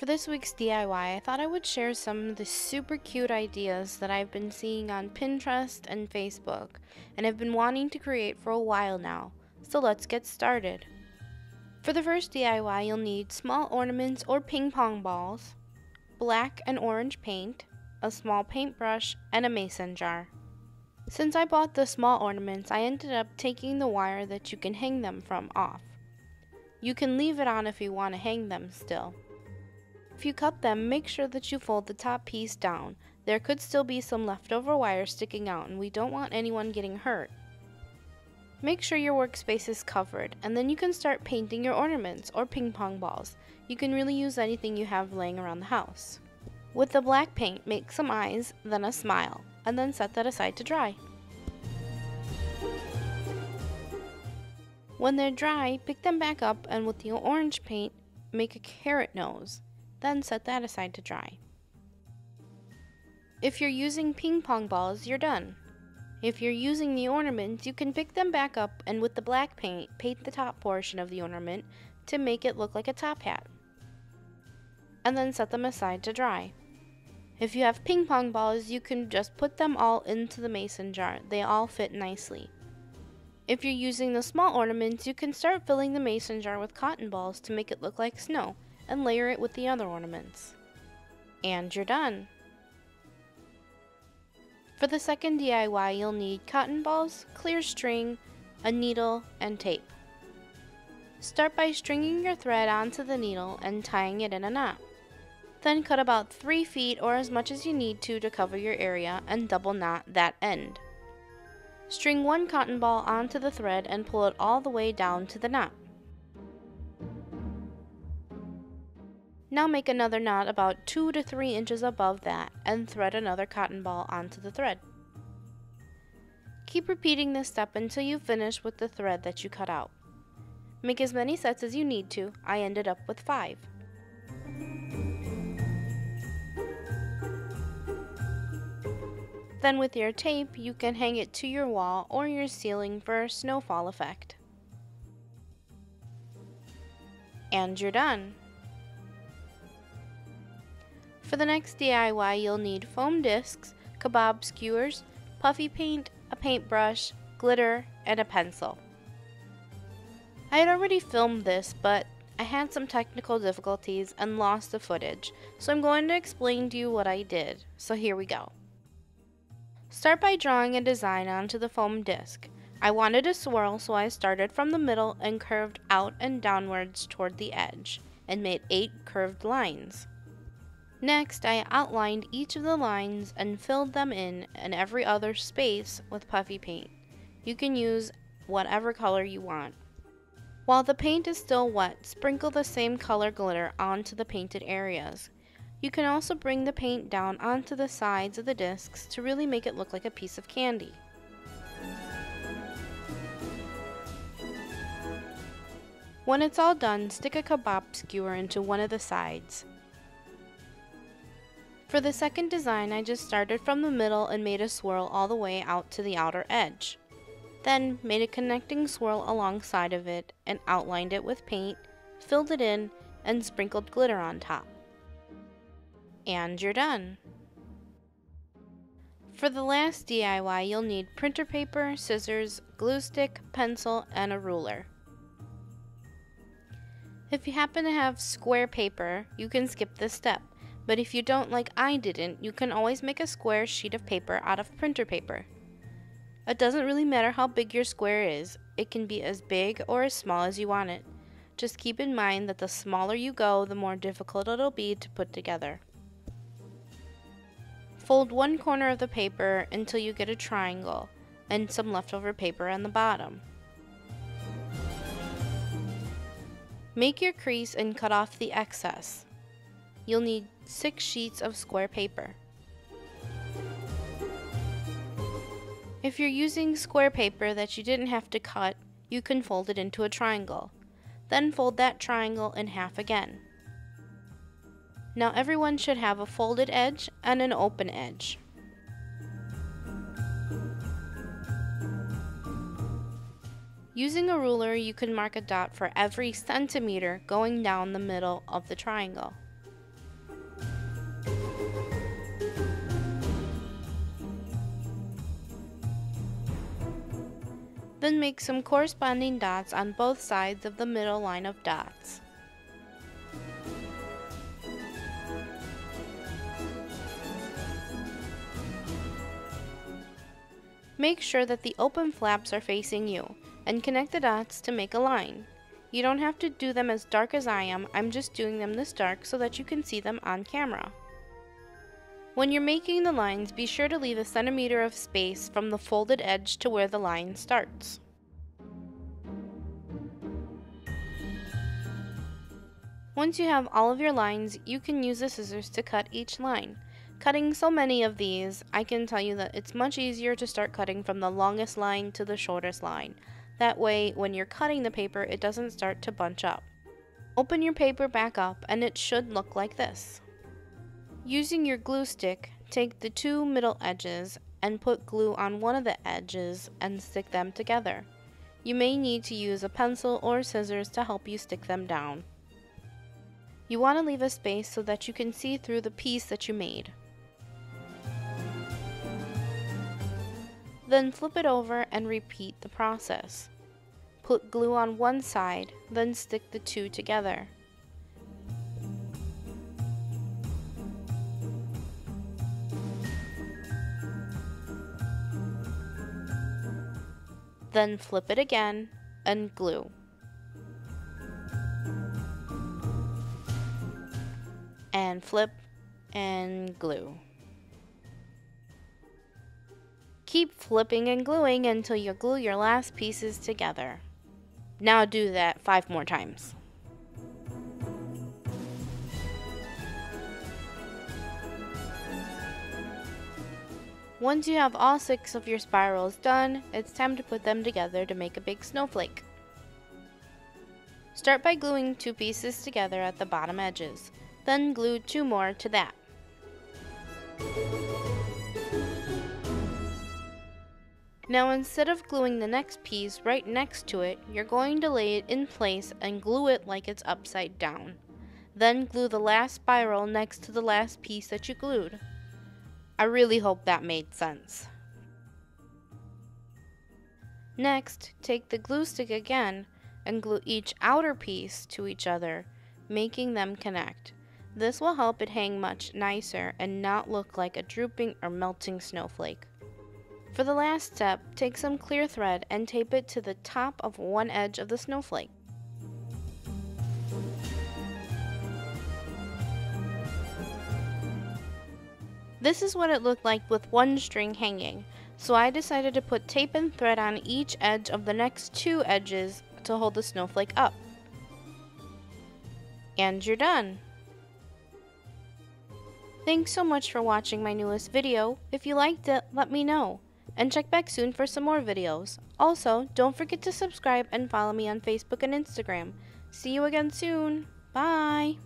For this week's DIY, I thought I would share some of the super cute ideas that I've been seeing on Pinterest and Facebook and have been wanting to create for a while now. So let's get started. For the first DIY, you'll need small ornaments or ping pong balls, black and orange paint, a small paintbrush, and a mason jar. Since I bought the small ornaments, I ended up taking the wire that you can hang them from off. You can leave it on if you want to hang them still. If you cut them, make sure that you fold the top piece down. There could still be some leftover wire sticking out and we don't want anyone getting hurt. Make sure your workspace is covered, and then you can start painting your ornaments or ping pong balls. You can really use anything you have laying around the house. With the black paint, make some eyes, then a smile, and then set that aside to dry. When they're dry, pick them back up and with the orange paint, make a carrot nose. Then set that aside to dry. If you're using ping pong balls, you're done. If you're using the ornaments, you can pick them back up and with the black paint, paint the top portion of the ornament to make it look like a top hat. And then set them aside to dry. If you have ping pong balls, you can just put them all into the mason jar. They all fit nicely. If you're using the small ornaments, you can start filling the mason jar with cotton balls to make it look like snow, and layer it with the other ornaments. And you're done! For the second DIY, you'll need cotton balls, clear string, a needle, and tape. Start by stringing your thread onto the needle and tying it in a knot. Then cut about 3 feet or as much as you need to cover your area and double knot that end. String one cotton ball onto the thread and pull it all the way down to the knot. Now make another knot about 2 to 3 inches above that and thread another cotton ball onto the thread. Keep repeating this step until you finish with the thread that you cut out. Make as many sets as you need to. I ended up with 5. Then with your tape, you can hang it to your wall or your ceiling for a snowfall effect. And you're done! For the next DIY, you'll need foam discs, kebab skewers, puffy paint, a paintbrush, glitter, and a pencil. I had already filmed this, but I had some technical difficulties and lost the footage, so I'm going to explain to you what I did. So here we go. Start by drawing a design onto the foam disc. I wanted a swirl, so I started from the middle and curved out and downwards toward the edge, and made 8 curved lines. Next, I outlined each of the lines and filled them in and every other space with puffy paint. You can use whatever color you want. While the paint is still wet, sprinkle the same color glitter onto the painted areas. You can also bring the paint down onto the sides of the discs to really make it look like a piece of candy. When it's all done, stick a kebab skewer into one of the sides. For the second design, I just started from the middle and made a swirl all the way out to the outer edge. Then made a connecting swirl alongside of it and outlined it with paint, filled it in, and sprinkled glitter on top. And you're done! For the last DIY, you'll need printer paper, scissors, glue stick, pencil, and a ruler. If you happen to have square paper, you can skip this step. But if you don't, like I didn't, you can always make a square sheet of paper out of printer paper. It doesn't really matter how big your square is. It can be as big or as small as you want it. Just keep in mind that the smaller you go, the more difficult it'll be to put together. Fold one corner of the paper until you get a triangle and some leftover paper on the bottom. Make your crease and cut off the excess. You'll need 6 sheets of square paper. If you're using square paper that you didn't have to cut, you can fold it into a triangle. Then fold that triangle in half again. Now everyone should have a folded edge and an open edge. Using a ruler, you can mark a dot for every centimeter going down the middle of the triangle. Then make some corresponding dots on both sides of the middle line of dots. Make sure that the open flaps are facing you, and connect the dots to make a line. You don't have to do them as dark as I am, I'm just doing them this dark so that you can see them on camera. When you're making the lines, be sure to leave a centimeter of space from the folded edge to where the line starts. Once you have all of your lines, you can use the scissors to cut each line. Cutting so many of these, I can tell you that it's much easier to start cutting from the longest line to the shortest line. That way, when you're cutting the paper, it doesn't start to bunch up. Open your paper back up and it should look like this. Using your glue stick, take the two middle edges and put glue on one of the edges and stick them together. You may need to use a pencil or scissors to help you stick them down. You want to leave a space so that you can see through the piece that you made. Then flip it over and repeat the process. Put glue on one side, then stick the two together. Then flip it again and glue. And flip and glue. Keep flipping and gluing until you glue your last pieces together. Now do that 5 more times. Once you have all 6 of your spirals done, it's time to put them together to make a big snowflake. Start by gluing 2 pieces together at the bottom edges, then glue 2 more to that. Now instead of gluing the next piece right next to it, you're going to lay it in place and glue it like it's upside down. Then glue the last spiral next to the last piece that you glued. I really hope that made sense. Next, take the glue stick again and glue each outer piece to each other, making them connect. This will help it hang much nicer and not look like a drooping or melting snowflake. For the last step, take some clear thread and tape it to the top of one edge of the snowflake. This is what it looked like with one string hanging, so I decided to put tape and thread on each edge of the next 2 edges to hold the snowflake up. And you're done! Thanks so much for watching my newest video. If you liked it, let me know. And check back soon for some more videos. Also, don't forget to subscribe and follow me on Facebook and Instagram. See you again soon. Bye!